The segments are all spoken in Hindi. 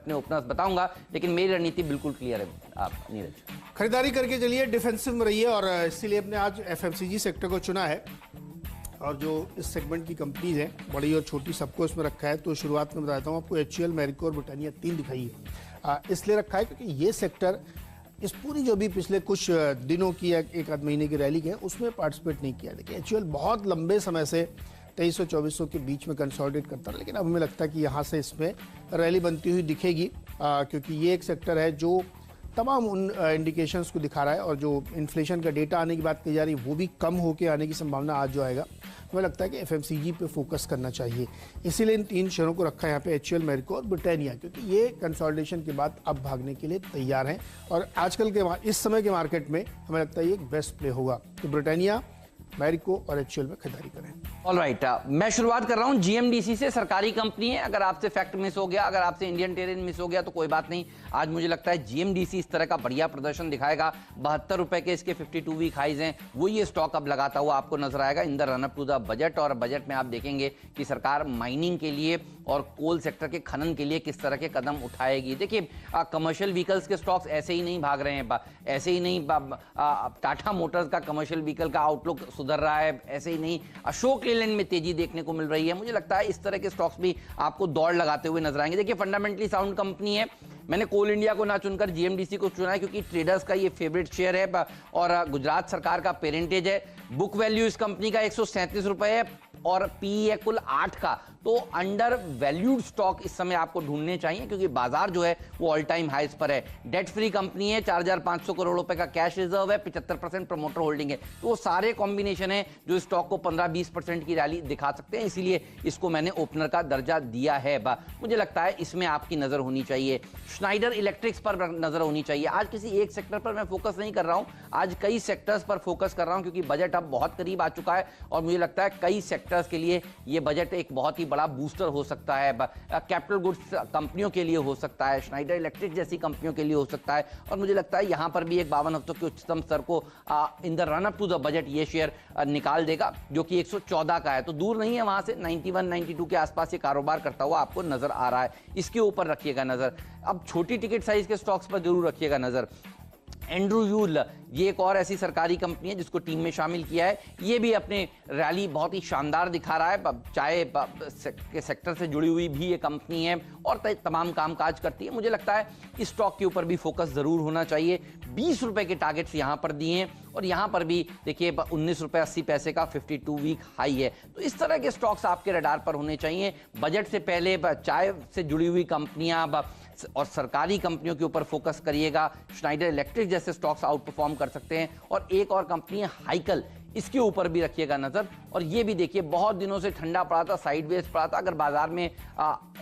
अपने ओपनर्स बताऊंगा, लेकिन मेरी रणनीति बिल्कुल क्लियर है। आप नीरज खरीदारी करके चलिए, डिफेंसिव में रहिए, और इसीलिए हमने आज एफएमसीजी सेक्टर को चुना है। और जो इस सेगमेंट की कंपनीज हैं, बड़ी और छोटी, सबको इसमें रखा है। तो शुरुआत में बताता हूँ आपको, HUL, मैरिको और ब्रिटानिया 3 दिखाई है। इसलिए रखा है क्योंकि ये सेक्टर इस पूरी जो भी पिछले कुछ दिनों की या एक आध महीने की रैली है उसमें पार्टिसिपेट नहीं किया। देखिए HUL बहुत लंबे समय से 2300-2400 के बीच में कंसोलिडेट करता है, लेकिन अब हमें लगता है कि यहाँ से इसमें रैली बनती हुई दिखेगी, क्योंकि ये एक सेक्टर है जो तमाम उन इंडिकेशंस को दिखा रहा है। और जो इन्फ्लेशन का डेटा आने की बात कही जा रही है वो भी कम होकर आने की संभावना आज जो आएगा। हमें लगता है कि एफएमसीजी पे फोकस करना चाहिए, इसीलिए इन 3 शेयरों को रखा है यहाँ पे, HUL, मैरिको और ब्रिटानिया, क्योंकि ये कंसोलिडेशन के बाद अब भागने के लिए तैयार हैं। और आजकल के इस समय के मार्केट में हमें लगता है ये एक बेस्ट प्ले होगा। तो ब्रिटानिया, मैरिको और HUL में खरीदारी करें। ऑलराइट, मैं शुरुआत कर रहा हूं GMDC से। सरकारी कंपनी है, अगर आपसे फैक्ट मिस हो गया, अगर आपसे इंडियन टेरेन मिस हो गया तो कोई बात नहीं। आज मुझे लगता है GMDC इस तरह का बढ़िया प्रदर्शन दिखाएगा। 72 रुपए के इसके 52 वीक हाइज हैं, वो ये स्टॉक अब लगाता हुआ आपको नजर आएगा in the run up to the budget. और बजट में आप देखेंगे कि सरकार माइनिंग के लिए और कोल सेक्टर के खनन के लिए किस तरह के कदम उठाएगी। देखिए कमर्शियल व्हीकल्स के स्टॉक्स ऐसे ही नहीं भाग रहे हैं, ऐसे ही नहीं। टाटा मोटर्स का कमर्शियल व्हीकल का आउटलुक सुधर रहा है, ऐसे ही नहीं अशोक लेलैंड में तेजी देखने को मिल रही है। मुझे लगता है इस तरह के स्टॉक्स भी आपको दौड़ लगाते हुए नजर आएंगे। देखिए फंडामेंटली साउंड कंपनी है। मैंने कोल इंडिया को ना चुनकर GMDC को चुना है क्योंकि ट्रेडर्स का ये फेवरेट शेयर है और गुजरात सरकार का पेरेंटेज है। बुक वैल्यू इस कंपनी का 137 रुपए है और पीई है कुल 8 का। तो अंडर वैल्यूड स्टॉक इस समय आपको ढूंढने चाहिए क्योंकि बाजार जो है वो ऑल टाइम हाइज पर है। डेट फ्री कंपनी है, 4500 करोड़ रुपए का कैश रिजर्व है, 75% प्रमोटर होल्डिंग है। तो वो सारे कॉम्बिनेशन है जो स्टॉक को 15-20% की रैली दिखा सकते हैं, इसीलिए इसको मैंने ओपनर का दर्जा दिया है। मुझे लगता है इसमें आपकी नजर होनी चाहिए। श्नाइडर इलेक्ट्रिक्स पर नजर होनी चाहिए। आज किसी एक सेक्टर पर मैं फोकस नहीं कर रहा हूं, आज कई सेक्टर्स पर फोकस कर रहा हूं क्योंकि बजट अब बहुत करीब आ चुका है और मुझे लगता है कई सेक्टर्स के लिए ये बजट एक बहुत ही बड़ा बूस्टर हो सकता है। कैपिटल गुड्स कंपनियों के लिए हो सकता है, श्नाइडर इलेक्ट्रिक जैसी कंपनियों के लिए हो सकता है। और मुझे लगता है यहां पर भी एक 52 हफ्तों के उच्चतम स्तर को in the run up to the budget ये शेयर निकाल देगा जो कि 114 का है। तो दूर नहीं है वहां से, 91-92 के आसपास ये कारोबार करता हुआ आपको नजर आ रहा है। इसके ऊपर रखिएगा नजर। अब छोटी टिकट साइज के स्टॉक्स पर जरूर रखिएगा नजर। एंड्रू यूल, ये एक और ऐसी सरकारी कंपनी है जिसको टीम में शामिल किया है। ये भी अपने रैली बहुत ही शानदार दिखा रहा है। चाय के सेक्टर से जुड़ी हुई भी ये कंपनी है और तमाम कामकाज करती है। मुझे लगता है इस स्टॉक के ऊपर भी फोकस जरूर होना चाहिए। 20 रुपए के टारगेट्स यहां पर दिए हैं और यहां पर भी देखिए 19 रुपए 80 पैसे का 52 वीक हाई है। तो इस तरह के स्टॉक्स आपके रडार पर होने चाहिए। बजट से पहले चाय से जुड़ी हुई कंपनियां और सरकारी कंपनियों के ऊपर फोकस करिएगा। श्नाइडर इलेक्ट्रिक जैसे स्टॉक्स आउट परफॉर्म कर सकते हैं और एक और कंपनी है हाइकल, इसके ऊपर भी रखिएगा नजर। और ये भी देखिए बहुत दिनों से ठंडा पड़ा था, साइडवेज पड़ा था। अगर बाजार में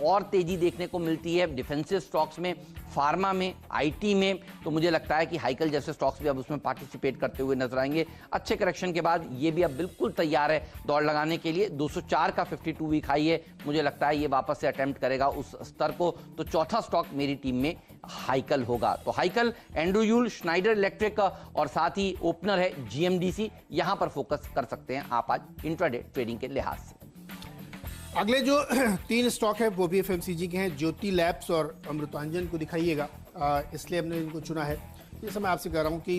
और तेजी देखने को मिलती है डिफेंसिव स्टॉक्स में, फार्मा में, आईटी में, तो मुझे लगता है कि हाइकल जैसे स्टॉक्स भी अब उसमें पार्टिसिपेट करते हुए नजर आएंगे। अच्छे करेक्शन के बाद ये भी अब बिल्कुल तैयार है दौड़ लगाने के लिए। 204 का 52 वीक हाई है। मुझे लगता है ये वापस से अटेम्प्ट करेगा उस स्तर को। तो चौथा स्टॉक मेरी टीम में हाइकल होगा। तो हाइकल, एंड्रू यूल, श्नाइडर इलेक्ट्रिक और साथ ही ओपनर है GMDC, यहां पर फोकस कर सकते हैं आप आज इंट्राडे ट्रेडिंग के लिहाज से। अगले जो 3 स्टॉक है वो भी एफएमसीजी के हैं। ज्योति लैब्स और अमृतांजन को दिखाइएगा, इसलिए हमने इनको चुना है। जैसे मैं आपसे कह रहा हूँ कि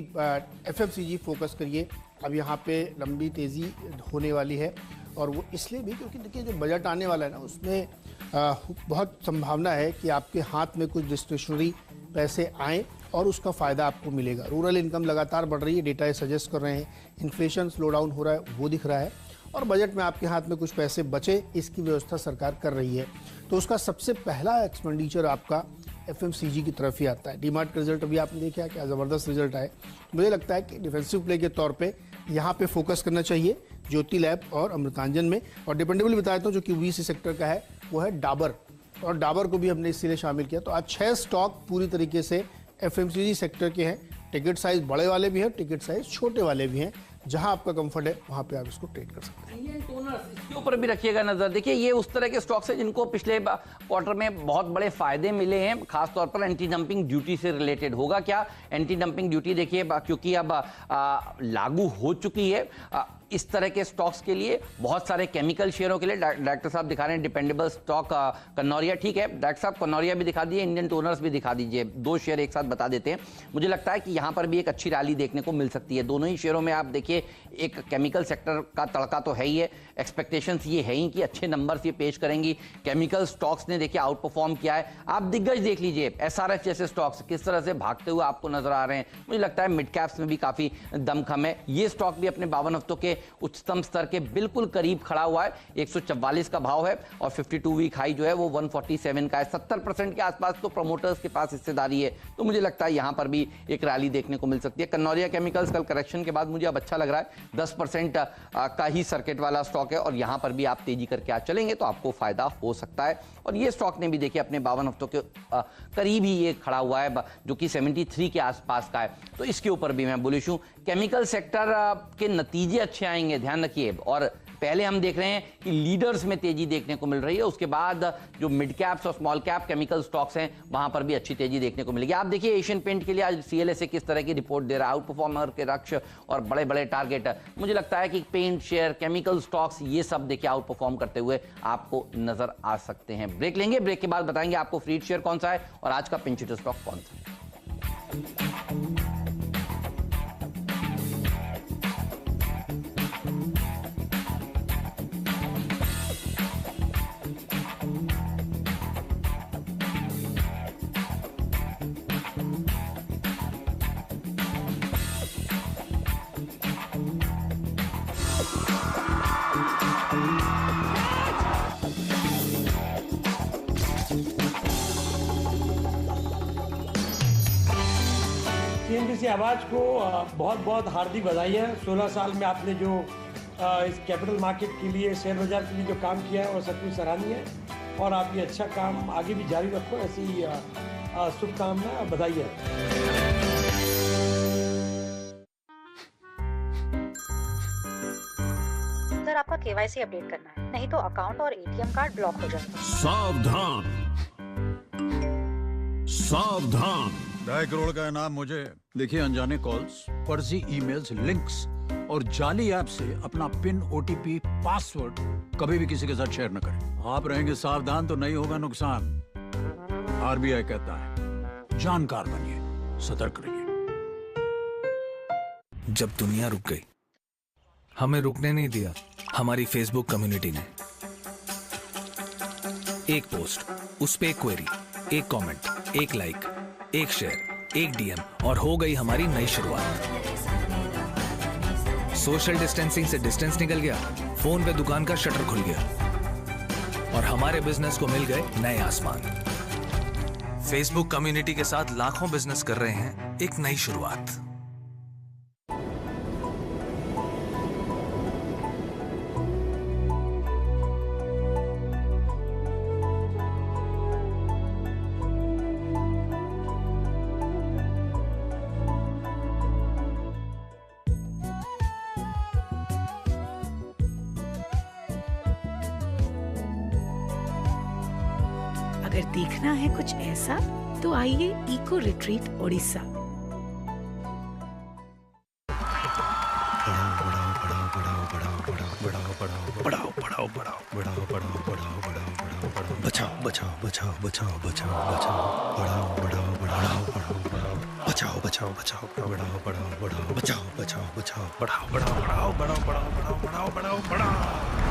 एफएमसीजी फोकस करिए। अब यहाँ पे लंबी तेज़ी होने वाली है और वो इसलिए भी क्योंकि देखिए जो बजट आने वाला है ना उसमें बहुत संभावना है कि आपके हाथ में कुछ डिस्क्रिशनरी पैसे आएँ और उसका फ़ायदा आपको मिलेगा। रूरल इनकम लगातार बढ़ रही है, डेटा सजेस्ट कर रहे हैं। इन्फ्लेशन स्लो डाउन हो रहा है, वो दिख रहा है। और बजट में आपके हाथ में कुछ पैसे बचे, इसकी व्यवस्था सरकार कर रही है। तो उसका सबसे पहला एक्सपेंडिचर आपका एफएमसीजी की तरफ ही आता है। डीमार्ट का रिजल्ट अभी आपने देखा क्या ज़बरदस्त रिजल्ट आए। मुझे लगता है कि डिफेंसिव प्ले के तौर पे यहाँ पे फोकस करना चाहिए ज्योति लैब और अमृतांजन में। और डिपेंडेबली बताता हूँ जो कि VC सेक्टर का है वो है डाबर, और डाबर को भी हमने इसीलिए शामिल किया। तो आज 6 स्टॉक पूरी तरीके से एफएमसीजी सेक्टर के हैं। टिकट साइज बड़े वाले भी हैं, टिकट साइज छोटे वाले भी हैं। जहां आपका कंफर्ट है वहां पे आप इसको ट्रेड कर सकते हैं। ऊपर भी रखिएगा नजर। देखिए ये उस तरह के स्टॉक्स हैं जिनको पिछले क्वार्टर में बहुत बड़े फायदे मिले हैं, खासतौर पर एंटी डंपिंग ड्यूटी से रिलेटेड। होगा क्या एंटी डंपिंग ड्यूटी, देखिए क्योंकि अब लागू हो चुकी है इस तरह के स्टॉक्स के लिए, बहुत सारे केमिकल शेयरों के लिए। डायरेक्टर साहब दिखा रहे हैं डिपेंडेबल स्टॉक कन्नौरिया, ठीक है डायरेक्टर साहब कन्नौरिया भी दिखा दीजिए, इंडियन टोनर्स भी दिखा दीजिए, 2 शेयर एक साथ बता देते हैं। मुझे लगता है कि यहां पर भी एक अच्छी रैली देखने को मिल सकती है। दोनों ही शेयरों में आप देखिए एक केमिकल सेक्टर का तड़का तो है ही है, एक्सपेक्टेशंस ये है ही कि अच्छे नंबर्स ये पेश करेंगी। केमिकल स्टॉक्स ने देखिए आउट परफॉर्म किया है। आप दिग्गज देख लीजिए, एसआरएफ जैसे स्टॉक्स किस तरह से भागते हुए आपको नजर आ रहे हैं। मुझे लगता है मिड कैप्स में भी काफी दमखम है। ये स्टॉक भी अपने 52 हफ्तों के उच्चतम स्तर के बिल्कुल करीब खड़ा हुआ है, 144 का भाव है और 52 वीक हाई जो है वो 147 का है। 70% के आसपास तो प्रमोटर्स के पास हिस्सेदारी है, तो मुझे लगता है यहां पर भी एक रैली देखने को मिल सकती है। कन्नौरिया केमिकल्स कल करेक्शन के बाद मुझे अब अच्छा लग रहा है, 10% का ही सर्किट वाला स्टॉक है और यहां पर भी आप तेजी करके आज चलेंगे तो आपको फायदा हो सकता है। और ये स्टॉक ने भी देखिए अपने 52 हफ्तों के करीब ही ये खड़ा हुआ है, जो कि 73 के आसपास का है, तो इसके ऊपर भी मैं बुलिश हूं। केमिकल सेक्टर के नतीजे अच्छे आएंगे, ध्यान रखिए। और पहले हम देख रहे हैं कि लीडर्स में तेजी देखने को मिल रही है, उसके बाद जो मिड कैप्स और स्मॉल कैप केमिकल स्टॉक्स हैं वहां पर भी अच्छी तेजी देखने को मिलेगी। आप देखिए एशियन पेंट के लिए आज सीएलएसए किस तरह की रिपोर्ट दे रहा है, आउट परफॉर्मर के लक्ष्य और बड़े बड़े टारगेट। मुझे लगता है कि पेंट शेयर, केमिकल स्टॉक्स, ये सब देखिए आउट परफॉर्म करते हुए आपको नजर आ सकते हैं। ब्रेक लेंगे, ब्रेक के बाद बताएंगे आपको फ्रीड शेयर कौन सा है और आज का पिंच हिट स्टॉक कौन सा है। सीएनबीसी आवाज़ को बहुत बहुत हार्दिक बधाई है। 16 साल में आपने जो इस कैपिटल मार्केट के लिए, शेयर बाजार के लिए जो काम किया है वो सचमुच सराहनीय है और आप ये अच्छा काम आगे भी जारी रखो, ऐसी शुभकामना, बधाई है। सर आपका केवाईसी अपडेट करना है, नहीं तो अकाउंट और एटीएम कार्ड ब्लॉक हो जाएगा। सावधान सावधान, 2.5 करोड़ का इनाम मुझे। देखिए अनजाने कॉल्स, फर्जी ईमेल्स, लिंक्स और जाली ऐप से अपना पिन, ओटीपी, पासवर्ड कभी भी किसी के साथ शेयर न करें। आप रहेंगे सावधान तो नहीं होगा नुकसान। आरबीआई कहता है जानकार बनिए, सतर्क रहिए। जब दुनिया रुक गई, हमें रुकने नहीं दिया हमारी फेसबुक कम्युनिटी ने। एक पोस्ट, उस पे एक क्वेरी, एक कमेंट, एक लाइक, एक शेयर, एक डीएम और हो गई हमारी नई शुरुआत। सोशल डिस्टेंसिंग से डिस्टेंस निकल गया, फोन पे दुकान का शटर खुल गया और हमारे बिजनेस को मिल गए नए आसमान। फेसबुक कम्युनिटी के साथ लाखों बिजनेस कर रहे हैं एक नई शुरुआत। अगर देखना है कुछ ऐसा तो आइए इको रिट्रीट ओडिशा। बचाओ बचाओ बचाओ बचाओ बचाओ बचाओ, बढ़ाओ बढ़ाओ बढ़ाओ बढ़ाओ बढ़ाओ, बचाओ बचाओ बचाओ बढ़ाओ बढ़ाओ बढ़ाओ, बचाओ बचाओ बचाओ बढ़ाओ बढ़ाओ बढ़ाओ बढ़ाओ बढ़ाओ बढ़ाओ बढ़ाओ बढ़ाओ।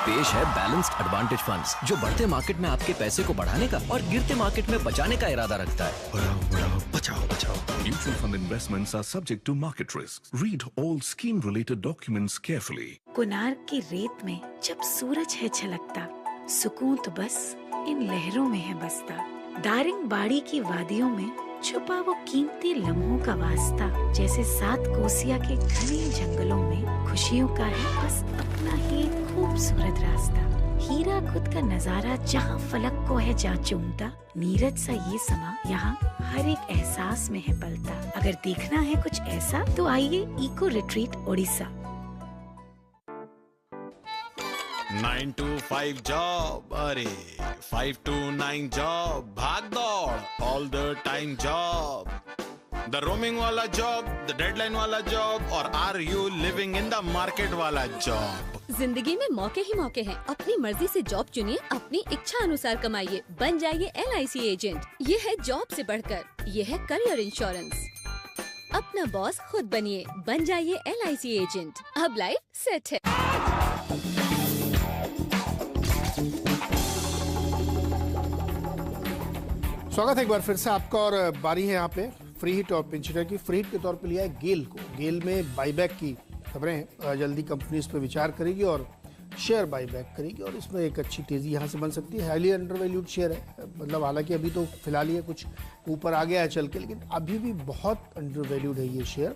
पेश है बैलेंस्ड एडवांटेज फंड्स, जो बढ़ते मार्केट में आपके पैसे को बढ़ाने का और गिरते मार्केट में बचाने का इरादा रखता है। बढ़ाओ बढ़ाओ बचाओ बचाओ। Mutual fund investments are subject to market risks. Read all scheme-related documents carefully. Konark की रेत में जब सूरज है छलकता, सुकून तो बस इन लहरों में है बसता। दारिंगबाड़ी की वादियों में छुपा वो कीमती लम्हों का वास्ता। जैसे 7 कोसिया के घने जंगलों में खुशियों का है बस अपना ही एक खूबसूरत रास्ता। हीरा खुद का नजारा जहाँ फलक को है जा चूमता, नीरज सा ये समा यहाँ हर एक एहसास में है पलता। अगर देखना है कुछ ऐसा तो आइए eco retreat Odisha. 9 to 5 job, अरे 5 to 9 जॉब, भाग दौड़ all the time job, the roaming वाला जॉब, द डेडलाइन वाला जॉब, और are you living in the market वाला जॉब। जिंदगी में मौके ही मौके हैं। अपनी मर्जी से जॉब चुनिए, अपनी इच्छा अनुसार कमाइए, बन जाइए LIC एजेंट। ये है जॉब से बढ़कर, ये है करियर इंश्योरेंस। अपना बॉस खुद बनिए, बन जाइए LIC एजेंट। अब लाइफ सेट है। स्वागत है एक बार फिर से आपका, और बारी है यहाँ पे फ्री हिट और पिंच हिटर की। फ्री हिट के तौर पे लिया है गेल को। गेल में बाईबैक की खबरें हैं, जल्दी कंपनी इस पर विचार करेगी और शेयर बाईबैक करेगी, और इसमें एक अच्छी तेज़ी यहाँ से बन सकती है। हाईली अंडरवैल्यूड शेयर है, मतलब हालांकि अभी तो फिलहाल ये कुछ ऊपर आ गया है चल के, लेकिन अभी भी बहुत अंडरवैल्यूड है ये शेयर,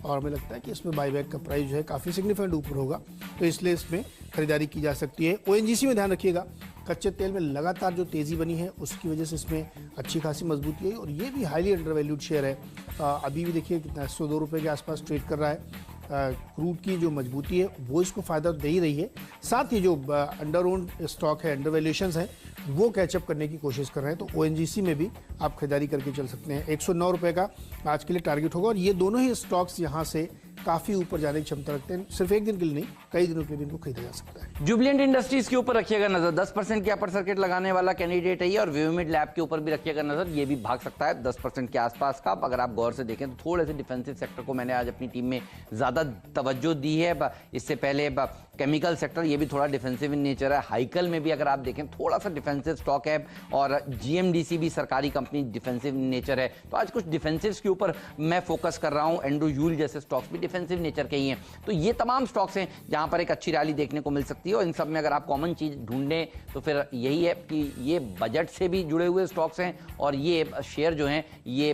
और हमें लगता है कि इसमें बाईबैक का प्राइस जो है काफ़ी सिग्निफिकेंट ऊपर होगा, तो इसलिए इसमें खरीदारी की जा सकती है। ONGC में ध्यान रखिएगा, कच्चे तेल में लगातार जो तेज़ी बनी है उसकी वजह से इसमें अच्छी खासी मजबूती है, और ये भी हाईली अंडरवैल्यूड शेयर है। अभी भी देखिए कितना 102 रुपये के आसपास ट्रेड कर रहा है। क्रूड की जो मजबूती है वो इसको फ़ायदा दे ही रही है, साथ ही जो अंडर ओन्ड स्टॉक है, अंडर वैल्यूएशंस हैं, वो कैचअप करने की कोशिश कर रहे हैं। तो ONGC में भी आप खरीदारी करके चल सकते हैं। 109 रुपये का आज के लिए टारगेट होगा, और ये दोनों ही स्टॉक्स यहाँ से काफ़ी ऊपर जाने की क्षमता रखते हैं। सिर्फ एक दिन के लिए नहीं, कई दिनों के लिए इनको खरीदा जा सकता है। जुबिलेंट इंडस्ट्रीज के ऊपर रखिएगा नजर, 10% की अपर सर्किट लगाने वाला कैंडिडेट है ये, और वियोमिड लैब के ऊपर भी रखिएगा नजर, ये भी भाग सकता है 10% के आसपास का। अगर आप गौर से देखें तो थोड़े से डिफेंसिव सेक्टर को मैंने आज अपनी टीम में ज़्यादा तवज्जो दी है। इससे पहले केमिकल सेक्टर, ये भी थोड़ा डिफेंसिव इन नेचर है। हाइकल में भी अगर आप देखें थोड़ा सा डिफेंसिव स्टॉक है, और GMDC भी सरकारी कंपनी डिफेंसिव नेचर है। तो आज कुछ डिफेंसिव्स के ऊपर मैं फोकस कर रहा हूँ। एंड्रू यूल जैसे स्टॉक्स भी डिफेंसिव नेचर के ही हैं। तो ये तमाम स्टॉक्स हैं जहां पर एक अच्छी रैली देखने को मिल सकती है, और इन सब में अगर आप कॉमन चीज ढूंढें तो फिर यही है कि ये बजट से भी जुड़े हुए स्टॉक्स हैं, और ये शेयर जो हैं ये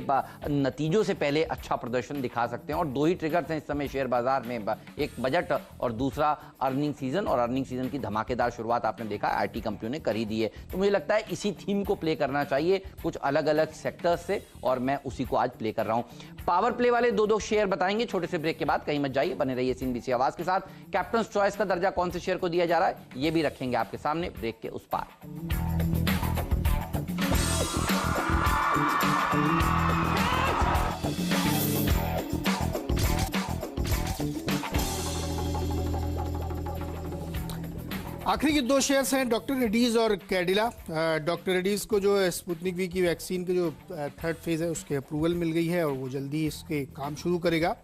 नतीजों से पहले अच्छा प्रदर्शन दिखा सकते हैं। और दो ही ट्रिगर्स हैं इस समय शेयर बाजार में, एक बजट और दूसरा अर्निंग सीजन, और अर्निंग सीजन की धमाकेदार शुरुआत आपने देखा IT कंपनियों ने करी दी है। तो मुझे लगता है इसी थीम को प्ले करना चाहिए कुछ अलग अलग सेक्टर्स से, और मैं उसी को आज प्ले कर रहा हूं। पावर प्ले वाले दो शेयर बताएंगे छोटे से ब्रेक के बाद, कहीं मत जाइए, बने रहिए CNBC आवाज के साथ। कैप्टन चॉइस का दर्जा कौन से शेयर को दिया जा रहा है ये भी रखेंगे आपके सामने ब्रेक के उस पार। आखिरी के दो शेयर्स हैं डॉक्टर रेड्डीज और कैडिला। डॉक्टर रेड्डीज को जो स्पुतनिक वी की वैक्सीन के जो थर्ड फेज है उसके अप्रूवल मिल गई है, और वो जल्दी इसके काम शुरू करेगा।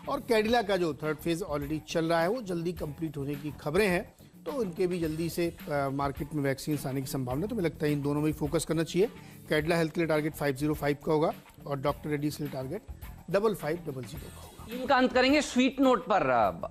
और कैडिला का जो थर्ड फेज ऑलरेडी चल रहा है वो जल्दी कंप्लीट होने की खबरें हैं, तो उनके भी जल्दी से मार्केट में वैक्सीन आने की संभावना। तो मुझे लगता है इन दोनों में ही फोकस करना चाहिए। कैडिला हेल्थ के लिए टारगेट 505 का होगा, और डॉक्टर रेड्डीज के लिए टारगेट 5500 का होगा। टीम का अंत करेंगे स्वीट नोट पर,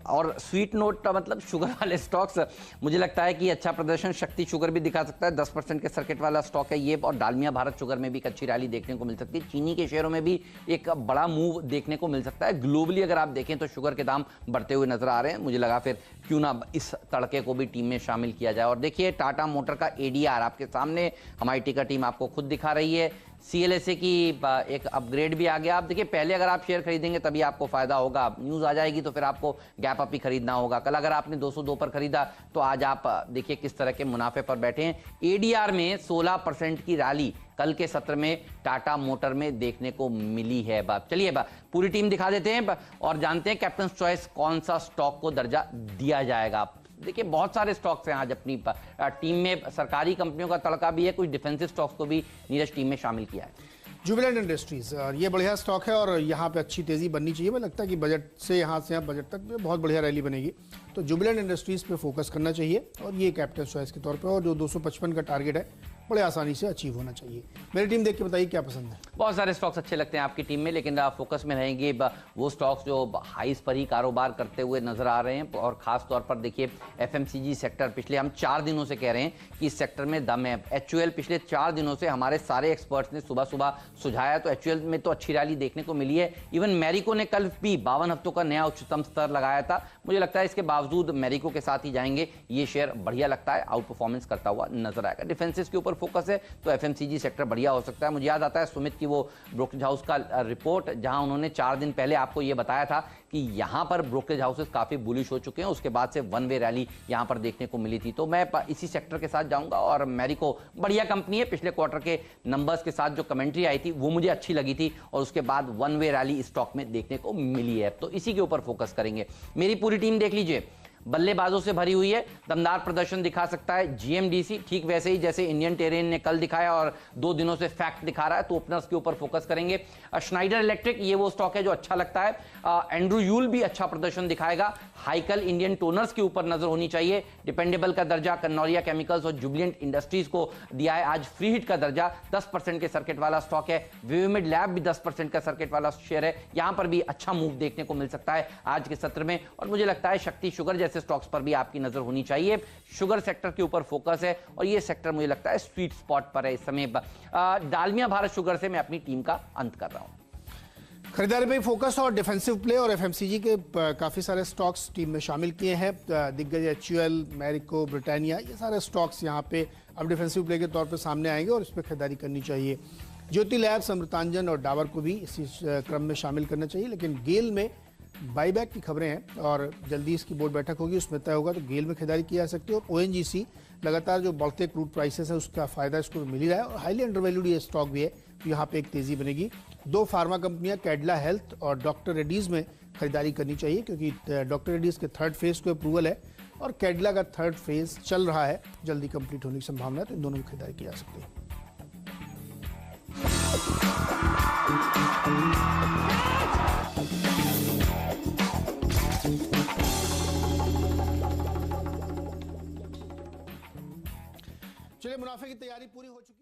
और स्वीट नोट का मतलब शुगर वाले स्टॉक्स। मुझे लगता है कि अच्छा प्रदर्शन शक्ति शुगर भी दिखा सकता है, 10% के सर्किट वाला स्टॉक है ये, और डालमिया भारत शुगर में भी एक अच्छी रैली देखने को मिल सकती है। चीनी के शेयरों में भी एक बड़ा मूव देखने को मिल सकता है। ग्लोबली अगर आप देखें तो शुगर के दाम बढ़ते हुए नजर आ रहे हैं। मुझे लगा फिर क्यों ना इस तड़के को भी टीम में शामिल किया जाए। और देखिए टाटा मोटर का ADR आपके सामने हमारी टिकर टीम आपको खुद दिखा रही है। CLSA की एक अपग्रेड भी आ गया। आप देखिए पहले अगर आप शेयर खरीदेंगे तभी आपको फायदा होगा, न्यूज़ आ जाएगी तो फिर आपको गैप अप ही खरीदना होगा। कल अगर आपने 202 पर खरीदा तो आज आप देखिए किस तरह के मुनाफे पर बैठे हैं। ADR में 16% की रैली कल के सत्र में टाटा मोटर में देखने को मिली है। चलिए पूरी टीम दिखा देते हैं और जानते हैं कैप्टन चॉइस कौन सा स्टॉक को दर्जा दिया जाएगा। देखिए बहुत सारे स्टॉक्स हैं आज अपनी टीम में, सरकारी कंपनियों का तड़का भी है, कुछ डिफेंसिव स्टॉक्स को भी नीरज टीम में शामिल किया है। जुबिलेंट इंडस्ट्रीज, ये बढ़िया स्टॉक है और यहाँ पे अच्छी तेज़ी बननी चाहिए। मुझे लगता है कि बजट से यहाँ बजट तक बहुत बढ़िया रैली बनेगी, तो जुबिलेंट इंडस्ट्रीज पे फोकस करना चाहिए, और ये कैप्टन चॉइस के तौर पे, और जो 255 का टारगेट है बड़े आसानी से अचीव होना चाहिए। मेरी टीम देख के बताइए क्या पसंद है। बहुत सारे स्टॉक्स अच्छे लगते हैं आपकी टीम में, लेकिन फोकस में रहेंगे वो स्टॉक्स जो हाइस पर ही कारोबार करते हुए नजर आ रहे हैं। और खास तौर पर देखिए FMCG सेक्टर, पिछले हम 4 दिनों से कह रहे हैं कि इस सेक्टर में दम है। HUL पिछले 4 दिनों से हमारे सारे एक्सपर्ट्स ने सुबह सुबह सुझाया, तो HUL में तो अच्छी रैली देखने को मिली है। इवन मैरिको ने कल भी 52 हफ्तों का नया उच्चतम स्तर लगाया था। मुझे लगता है इसके बावजूद मैरिको के साथ ही जाएंगे, ये शेयर बढ़िया लगता है, आउट परफॉर्मेंस करता हुआ नजर आएगा। डिफेंसिव के ऊपर फोकस है तो एफएमसीजी सेक्टर बढ़िया हो सकता है। मुझे याद आता है सुमित की वो ब्रोकरेज हाउस का रिपोर्ट, जहां उन्होंने 4 दिन पहले आपको ये बताया था कि यहां पर ब्रोकरेज हाउसेस काफी बुलिश हो चुके हैं, उसके बाद से वन वे रैली यहां पर देखने को मिली थी। तो मैं इसी सेक्टर के साथ जाऊंगा और मैरिको बढ़िया कंपनी है, पिछले क्वार्टर के नंबर्स के साथ जो कमेंट्री आई थी वो मुझे अच्छी लगी थी और उसके बाद वन वे रैली स्टॉक में देखने को मिली है, तो इसी के ऊपर फोकस करेंगे। मेरी पूरी टीम देख लीजिए, बल्लेबाजों से भरी हुई है, दमदार प्रदर्शन दिखा सकता है जीएमडीसी, ठीक वैसे ही जैसे इंडियन टेरेन ने कल दिखाया और 2 दिनों से फैक्ट दिखा रहा है, तो ओपनर्स के ऊपर फोकस करेंगे। श्नाइडर इलेक्ट्रिक ये वो स्टॉक है जो अच्छा लगता है। एंड्रू यूल भी अच्छा प्रदर्शन दिखाएगा। हाइकल इंडियन टोनर्स के ऊपर नजर होनी चाहिए। डिपेंडेबल का दर्जा कन्नौरिया केमिकल्स और जुबिलिएंट इंडस्ट्रीज को दिया है आज फ्री हिट का दर्जा, 10% के सर्किट वाला स्टॉक है। विविमिड लैब भी 10% का सर्किट वाला शेयर है, यहां पर भी अच्छा मूव देखने को मिल सकता है आज के सत्र में। और मुझे लगता है शक्ति शुगर जैसे स्टॉक्स पर भी आपकी नजर होनी चाहिए। शुगर सेक्टर के ऊपर फोकस है और ये सेक्टर मुझे लगता है स्वीट स्पॉट पर है इस समय। डालमिया भारत शुगर से मैं अपनी टीम का अंत कर रहा हूं। खरीदारी पे फोकस और डिफेंसिव प्ले और एफएमसीजी के काफ़ी सारे स्टॉक्स टीम में शामिल किए हैं। दिग्गज एचयूएल, मैरिको, ब्रिटानिया, ये सारे स्टॉक्स यहाँ पे अब डिफेंसिव प्ले के तौर पे सामने आएंगे और इस पर खरीदारी करनी चाहिए। ज्योति लैब्स, अमृतांजन और डाबर को भी इसी क्रम में शामिल करना चाहिए, लेकिन गेल में बाईबैक की खबरें हैं और जल्दी इसकी बोर्ड बैठक होगी, उसमें तय होगा तो गेल में खरीदारी की जा सकती है। और ओएनजीसी लगातार जो बढ़ते क्रूड प्राइसेस है उसका फायदा इसको मिल ही रहा है और हाईली अंडरवैल्यूड ये स्टॉक भी है, तो यहाँ पे एक तेजी बनेगी। 2 फार्मा कंपनियां कैडिला हेल्थ और डॉक्टर रेड्डीज में खरीदारी करनी चाहिए क्योंकि डॉक्टर रेड्डीज के 3rd फेज को अप्रूवल है और कैडिला का 3rd फेज चल रहा है, जल्दी कंप्लीट होने की संभावना है, तो इन दोनों में खरीदारी की जा सकती है। चलिए, मुनाफे की तैयारी पूरी हो चुकी है।